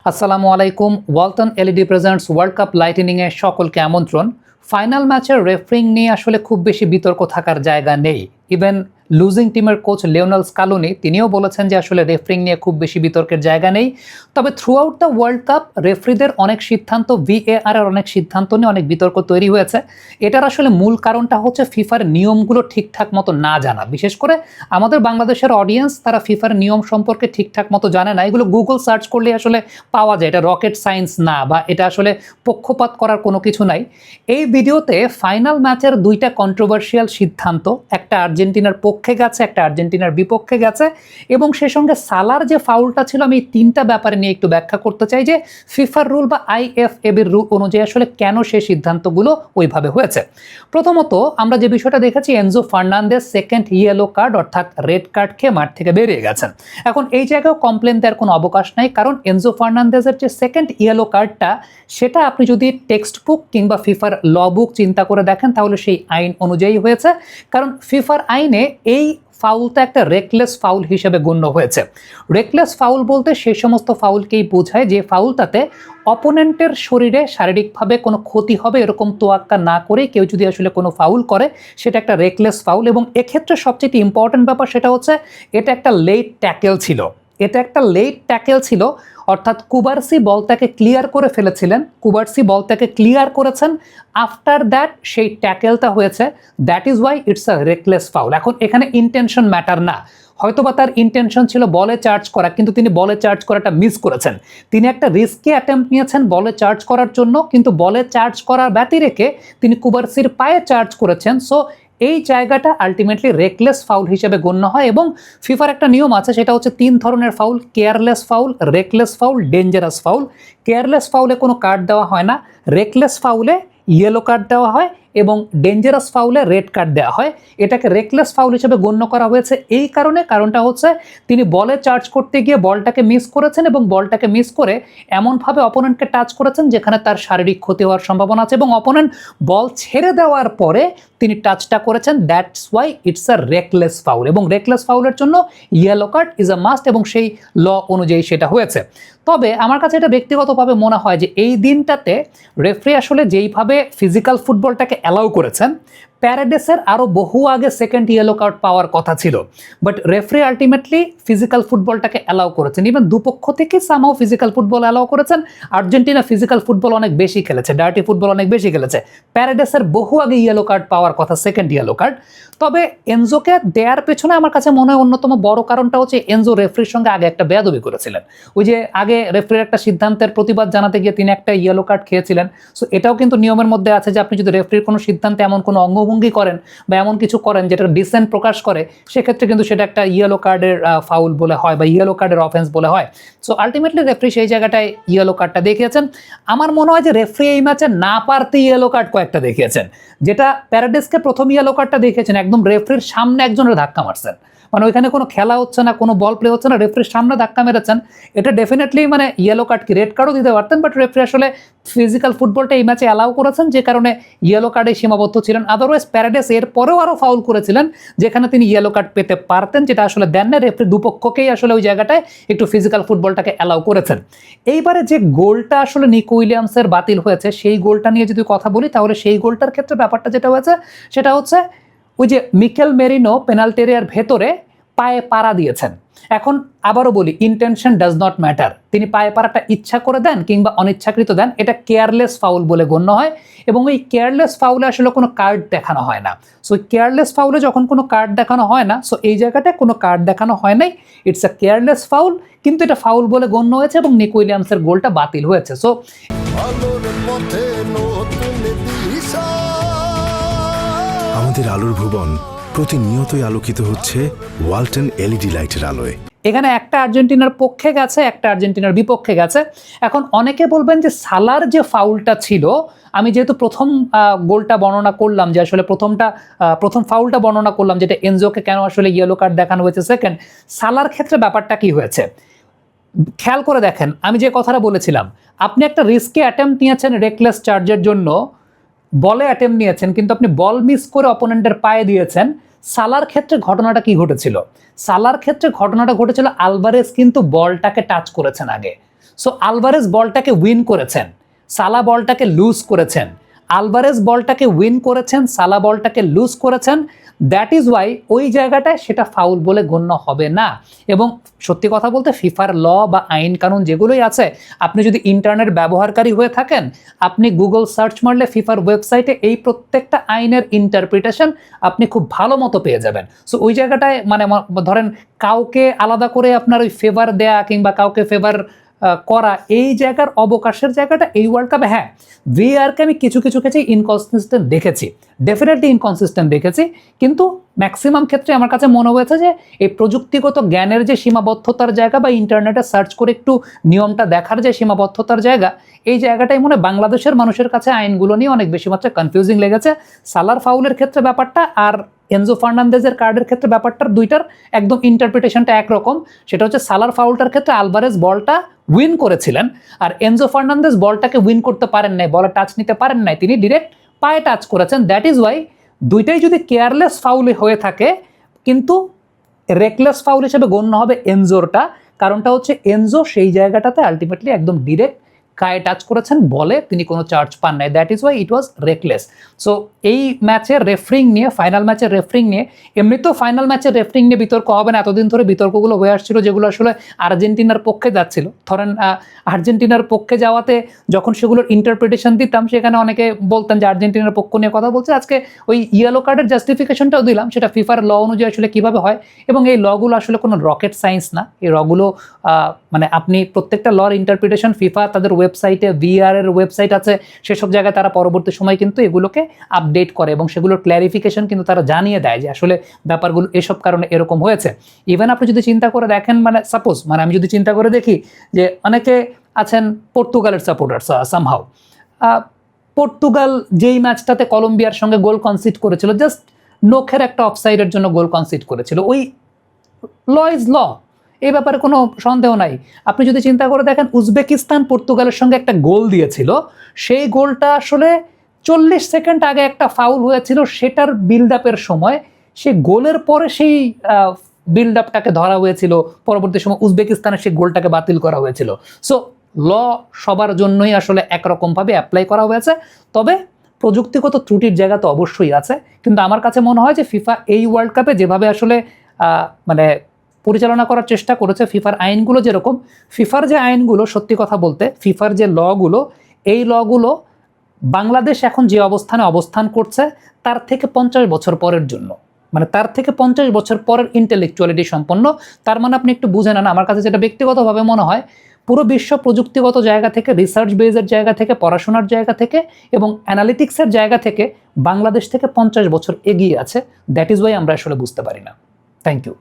আসসালামু আলাইকুম। Walton LED presents world cup লাইটেনিংয়ে সকলকে আমন্ত্রণ। ফাইনাল ম্যাচের রেফারিং নিয়ে আসলে খুব বেশি বিতর্ক থাকার জায়গা নেই। ইভেন লুজিং টিমের কোচ লিওনেল স্কালোনি তিনিও বলেছেন যে আসলে রেফারিং নিয়ে খুব বেশি বিতর্কের জায়গা নেই। তবে throughout the world cup রেফারিদের অনেক সিদ্ধান্ত, ভিএআর এর অনেক সিদ্ধান্ত নিয়ে অনেক বিতর্ক তৈরি হয়েছে। এটার আসলে মূল কারণটা হচ্ছে ফিফার নিয়মগুলো ঠিকঠাক মতো না জানা। বিশেষ করে আমাদের বাংলাদেশের অডিয়েন্স তারা ফিফার নিয়ম সম্পর্কে ঠিকঠাক মতো জানে না। এগুলো গুগল সার্চ করলে আসলে পাওয়া যায়। এটা রকেট সায়েন্স না, বা এটা আসলে পক্ষপাত করার কোনো কিছু নাই। এই ভিডিওতে ফাইনাল ম্যাচের দুইটা কন্ট্রোভার্সিয়াল সিদ্ধান্ত, একটা আর্জেন্টিনার পক্ষে গেছে, একটা আর্জেন্টিনার বিপক্ষে গেছে, এবং সেই সঙ্গে সালার যে ফাউলটা ছিল, আমি এই তিনটা ব্যাপারে নিয়ে একটু ব্যাখ্যা করতে চাই যে ফিফার রুল বা আইএফএবির রুল অনুযায়ী আসলে কেন সেই সিদ্ধান্তগুলো ওইভাবে হয়েছে। প্রথমত আমরা যে বিষয়টা দেখেছি, Enzo Fernandez second yellow card অর্থাৎ রেড কার্ড খেয়ে মাঠ থেকে বেরিয়ে গেছেন। এখন এই জায়গায় কমপ্লেন দেওয়ার কোনো অবকাশ নাই, কারণ এনজো ফার্নান্দেজের যে সেকেন্ড ইয়েলো কার্ডটা, সেটা আপনি যদি টেক্সট বুক কিংবা ফিফার ল বুক চিন্তা করে দেখেন তাহলে সেই আইন অনুযায়ী হয়েছে। কারণ ফিফার আইনে এই ফাউলটা একটা রেকলেস ফাউল হিসেবে গণ্য হয়েছে। রেকলেস ফাউল বলতে সেই সমস্ত ফাউলকেই বোঝায় যে ফাউলটাতে অপোনেন্টের শরীরে শারীরিকভাবে কোনো ক্ষতি হবে এরকম তোয়াক্কা না করে কেউ যদি আসলে কোনো ফাউল করে, সেটা একটা রেকলেস ফাউল। এবং এক্ষেত্রে সবচেয়ে ইম্পর্টেন্ট ব্যাপার সেটা হচ্ছে এটা একটা লেট ট্যাকেল ছিল। এটা একটা লেট ট্যাকেল ছিল, অর্থাৎ কুবার্সি বলটাকে ক্লিয়ার করে ফেলেছিলেন, কুবার্সি বলটাকে ক্লিয়ার করেছেন, আফটার দ্যাট সেই ট্যাকেলটা হয়েছে। That is why it's a reckless foul. এখন এখানে ইন্টেনশন ম্যাটার না, হয়তোবা তার ইন্টেনশন ছিল বলে চার্জ করা, কিন্তু তিনি বলে চার্জ করাটা মিস করেছেন। তিনি একটা রিস্কি অ্যাটেম্প্ট নিয়েছেন বলে চার্জ করার জন্য, কিন্তু বলে চার্জ করার ব্যতি রেখে তিনি কুবার্সির পায়ে চার্জ করেছেন। সো এই জায়গাটা আলটিমেটলি রেকলেস ফাউল হিসেবে গণ্য হয়। এবং ফিফার একটা নিয়ম আছে, সেটা হচ্ছে তিন ধরনের foul: careless foul, reckless foul, dangerous foul. Careless ফাউলে কোনো কার্ড দেওয়া হয় না, রেকলেস ফাউলে ইয়েলো কার্ড দেওয়া হয়, এবং ডেঞ্জারাস ফাউলে রেড কার্ড দেওয়া হয়। এটাকে রেকলেস ফাউল হিসেবে গণ্য করা হয়েছে এই কারণে, কারণটা হচ্ছে তিনি বলে চার্জ করতে গিয়ে বলটাকে মিস করেছেন, এবং বলটাকে মিস করে এমনভাবে অপোনেন্টকে টাচ করেছেন যেখানে তার শারীরিক ক্ষতি হওয়ার সম্ভাবনা আছে, এবং অপোনেন্ট বল ছেড়ে দেওয়ার পরে তিনি টাচটা করেছেন। That's why it's a reckless foul, এবং রেকলেস ফাউলের জন্য yellow card is a must, এবং সেই ল অনুযায়ী সেটা হয়েছে। তবে আমার কাছে এটা ব্যক্তিগতভাবে মনে হয় যে এই দিনটাতে রেফারি আসলে যেইভাবে ফিজিক্যাল ফুটবলটাকে অ্যালাউ করেছেন, প্যারাডেসের আরও বহু আগে সেকেন্ড ইয়েলো কার্ড পাওয়ার কথা ছিল, বাট রেফারি আলটিমেটলি ফিজিক্যাল ফুটবলটাকে অ্যালাউ করেছেন। ইভেন দুপক্ষ থেকে সামহাও ফিজিক্যাল ফুটবল অ্যালাউ করেছেন। আর্জেন্টিনা ফিজিক্যাল ফুটবল অনেক বেশি খেলেছে, ডার্টি ফুটবল অনেক বেশি খেলেছে। প্যারাডেসের বহু আগে ইয়েলো কার্ড পাওয়ার কথা, সেকেন্ড ইয়েলো কার্ড। তবে এনজোকে দেওয়ার পেছনে আমার কাছে মনে হয় অন্যতম বড় কারণটা হচ্ছে এনজো রেফারির সঙ্গে আগে একটা বেয়াদবি করেছিলেন। ওই যে আগে রেফারির একটা সিদ্ধান্তের প্রতিবাদ জানাতে গিয়ে তিনি একটা ইয়েলো কার্ড খেয়েছিলেন। সো এটাও কিন্তু নিয়মের মধ্যে আছে যে আপনি যদি রেফারির কোনো সিদ্ধান্তে এমন কোনো অঙ্গভঙ্গি করেন বা এমন কিছু করেন যেটা ডিসেন্ট প্রকাশ করে, সেক্ষেত্রে কিন্তু সেটা একটা ইয়েলো কার্ডের ফাউল বলে হয় বা ইয়েলো কার্ডের অফেন্স বলে হয়। সো আলটিমেটলি রেফারি সেই জায়গাটায় ইয়েলো কার্ডটা দেখিয়েছেন। আমার মনে হয় যে রেফারি এই ম্যাচে না পারতে ইয়েলো কার্ড কয়েকটা দেখিয়েছেন। যেটা প্যারাডেসকে প্রথম ইয়েলো কার্ডটা দেখিয়েছেন, একদম রেফারির সামনে একজনের ধাক্কা মারছেন, মানে ওইখানে কোনো খেলা হচ্ছে না, কোনো বল প্লে হচ্ছে না, রেফারির সামনে ধাক্কা মেরেছেন। এটা ডেফিনেটলি মানে ইয়েলো কার্ড কি রেড কার্ডও দিতে পারতেন, বাট রেফারি আসলে ফিজিক্যাল ফুটবলটা এই ম্যাচে অ্যালাউ করেছেন, যে কারণে ইয়েলো কার্ডে সীমাবদ্ধ ছিলেন। আদারওয়াইজ প্যারাডেস এর পরেও আরও ফাউল করেছিলেন যেখানে তিনি ইয়েলো কার্ড পেতে পারতেন, যেটা আসলে দেন না। রেফারি দুপক্ষকেই আসলে ওই জায়গাটায় একটু ফিজিক্যাল ফুটবলটাকে অ্যালাউ করেছেন। এইবারে যে গোলটা আসলে নিকো উইলিয়ামসের বাতিল হয়েছে, সেই গোলটা নিয়ে যদি কথা বলি, তাহলে সেই গোলটার ক্ষেত্রে ব্যাপারটা যেটা হয়েছে সেটা হচ্ছে ওই যে মিকেল মেরিনো পেনাল্টি এরিয়ার ভেতরে পায়ে পাড়া দিয়েছেন। এখন আবারও বলি, ইন্টেনশন ডাজ নট ম্যাটার। তিনি পায়ে পাড়াটা ইচ্ছা করে দেন কিংবা অনিচ্ছাকৃত দেন, এটা কেয়ারলেস ফাউল বলে গণ্য হয়। এবং এই কেয়ারলেস ফাউলে আসলে কোনো কার্ড দেখানো হয় না। সো কেয়ারলেস ফাউলে যখন কোনো কার্ড দেখানো হয় না, সো এই জায়গাটায় কোনো কার্ড দেখানো হয় নাই, ইটস আ কেয়ারলেস ফাউল, কিন্তু এটা ফাউল বলে গণ্য হয়েছে এবং নিকো উইলিয়ামসের গোলটা বাতিল হয়েছে। সো আমাদের আলোর ভুবন প্রতিনিয়তই আলোকিত হচ্ছে ওয়ালটন এলইডি লাইটের আলোয়। এখানে একটা আর্জেন্টিনার পক্ষে গেছে, একটা আর্জেন্টিনার বিপক্ষে গেছে। এখন অনেকে বলবেন যে সালার যে ফাউলটা ছিল, আমি যেহেতু প্রথম গোলটা বর্ণনা করলাম, যে আসলে প্রথম ফাউলটা বর্ণনা করলাম, যেটা এনজোকে কেন আসলে ইয়েলো কার্ড দেখানো হয়েছে সেকেন্ড, সালার ক্ষেত্রে ব্যাপারটা কি হয়েছে খেয়াল করে দেখেন। আমি যে কথাটা বলেছিলাম, আপনি একটা রিস্কি অ্যাটেম্প্ট নিয়েছেন রেকলেস চার্জের জন্য, বলে অ্যাটেম্প্ট নিয়েছেন, কিন্তু আপনি বল মিস করে অপোনেন্টের পায়ে দিয়েছেন। সালার ক্ষেত্রে ঘটনাটা কি ঘটেছিল? সালার ক্ষেত্রে ঘটনাটা ঘটেছিল আলভারেজ কিন্তু বলটাকে টাচ করেছেন আগে। সো আলভারেজ বলটাকে উইন করেছেন, সালা বলটাকে লুজ করেছেন, আলভারেজ বলটাকে উইন করেছেন, সালা বলটাকে লুজ করেছেন। দ্যাট ইজ ওয়াই ওই জায়গাটায় সেটা ফাউল বলে গণ্য হবে না। এবং সত্যি কথা বলতে ফিফার ল বা আইন কানুন যেগুলোই আছে, আপনি যদি ইন্টারনেট ব্যবহারকারী হয়ে থাকেন, আপনি গুগল সার্চ মারলে ফিফার ওয়েবসাইটে এই প্রত্যেকটা আইনের ইন্টারপ্রিটেশন আপনি খুব ভালো মতো পেয়ে যাবেন। সো ওই জায়গাটায় মানে ধরেন কাউকে আলাদা করে আপনার ওই ফেভার দেয়া কিংবা কাউকে ফেভার করা, এই জায়গার অবকাশের জায়গাটা এই ওয়ার্ল্ড কাপে, হ্যাঁ ভিআরকে আমি কিছু কিছু ক্ষেত্রে ইনকনসিস্টেন্ট দেখেছি, ডেফিনেটলি ইনকনসিস্টেন্ট দেখেছি, কিন্তু ম্যাক্সিমাম ক্ষেত্রে আমার কাছে মনে হয়েছে যে এই প্রযুক্তিগত জ্ঞানের যে সীমাবদ্ধতার জায়গা বা ইন্টারনেটে সার্চ করে একটু নিয়মটা দেখার যে সীমাবদ্ধতার জায়গা, এই জায়গাটাই মনে হয় বাংলাদেশের মানুষের কাছে আইনগুলো নিয়ে অনেক বেশি মাত্রায় কনফিউজিং লেগেছে। সালার ফাউলের ক্ষেত্রে ব্যাপারটা আর এনজো ফার্নান্দেজের কার্ডের ক্ষেত্রে ব্যাপারটার দুইটার একদম ইন্টারপ্রিটেশনটা একরকম। সেটা হচ্ছে সালার ফাউলটার ক্ষেত্রে আলভারেজ বলটা উইন করেছিলেন, আর এনজো ফার্নান্দেজ বলটাকে উইন করতে পারেন নাই, বলে টাচ নিতে পারেন নাই, তিনি ডিরেক্ট পায়ে টাচ করেছেন। দ্যাট ইজ ওয়াই দুইটাই যদি কেয়ারলেস ফাউল হয়ে থাকে, কিন্তু রেকলেস ফাউল হিসেবে গণ্য হবে এনজোরটা। কারণটা হচ্ছে এনজো সেই জায়গাটাতে আলটিমেটলি একদম ডিরেক্ট গায়ে টাচ করেছেন, বলে তিনি কোনো চার্জ পান নাই। That is why it was reckless. So এই ম্যাচের রেফারিং নিয়ে, ফাইনাল ম্যাচের রেফারিং নিয়ে, এমনিতেও ফাইনাল ম্যাচের রেফারিং নিয়ে বিতর্ক হবে না, এতদিন ধরে বিতর্কগুলো হয়ে আসছিল যেগুলো আসলে আর্জেন্টিনার পক্ষে যাচ্ছিল। ধরেন আর্জেন্টিনার পক্ষে যাওয়াতে যখন সেগুলোর ইন্টারপ্রিটেশন দিতাম, সেখানে অনেকে বলতেন যে আর্জেন্টিনার পক্ষ নিয়ে কথা বলছে। আজকে ওই ইয়েলো কার্ডের জাস্টিফিকেশনটাও দিলাম, সেটা ফিফার ল অনুযায়ী আসলে কীভাবে হয়, এবং এই লগুলো আসলে কোনো রকেট সায়েন্স না। এই লগুলো মানে আপনি প্রত্যেকটা লর ইন্টারপ্রিটেশন ফিফা তাদের ওয়েবসাইটে, ভিআর এর ওয়েবসাইট আছে, সেসব জায়গায় তারা পরবর্তী সময় কিন্তু এগুলোকে আপডেট করে এবং সেগুলোর ক্ল্যারিফিকেশন কিন্তু তারা জানিয়ে দেয় যে আসলে ব্যাপারগুলো এসব কারণে এরকম হয়েছে। ইভেন আপনি যদি চিন্তা করে দেখেন, মানে সাপোজ, মানে আমি যদি চিন্তা করে দেখি যে অনেকে আছেন পর্তুগালের সাপোর্টার সামহাউ, পর্তুগাল যেই ম্যাচটাতে কলম্বিয়ার সঙ্গে গোল কনসিড করেছিল, জাস্ট নখের একটা অফসাইডের জন্য গোল কনসিড করেছিল, ওই ল ইজ ল, এই ব্যাপারে কোনো সন্দেহ নাই। আপনি যদি চিন্তা করে দেখেন, উজবেকিস্তান পর্তুগালের সঙ্গে একটা গোল দিয়েছিল, সেই গোলটা আসলে 40 সেকেন্ড আগে একটা ফাউল হয়েছিল, সেটার বিল্ড আপের সময় সেই গোলের পরে সেই বিল্ড আপটাকে ধরা হয়েছিল, পরবর্তী সময় উজবেকিস্তানের সেই গোলটাকে বাতিল করা হয়েছিল। সো ল সবার জন্যই আসলে একরকমভাবে অ্যাপ্লাই করা হয়েছে। তবে প্রযুক্তিগত ত্রুটির জায়গা তো অবশ্যই আছে, কিন্তু আমার কাছে মনে হয় যে ফিফা এই ওয়ার্ল্ড কাপে যেভাবে আসলে মানে পরিচালনা করার চেষ্টা করেছে, ফিফার আইনগুলো যেরকম, ফিফার যে আইনগুলো, সত্যি কথা বলতে ফিফার যে লগুলো, এই লগুলো বাংলাদেশ এখন যে অবস্থানে অবস্থান করছে তার থেকে 50 বছর পরের জন্য, মানে তার থেকে 50 বছর পরের ইন্টেলেকচুয়ালিটি সম্পন্ন। তার মানে আপনি একটু বুঝে নেন, আমার কাছে যেটা ব্যক্তিগতভাবে মনে হয়, পুরো বিশ্ব প্রযুক্তিগত জায়গা থেকে, রিসার্চ বেজের জায়গা থেকে, পড়াশোনার জায়গা থেকে এবং অ্যানালিটিক্সের জায়গা থেকে বাংলাদেশ থেকে 50 বছর এগিয়ে আছে। দ্যাট ইজ ওয়াই আমরা আসলে বুঝতে পারি না। Thank you.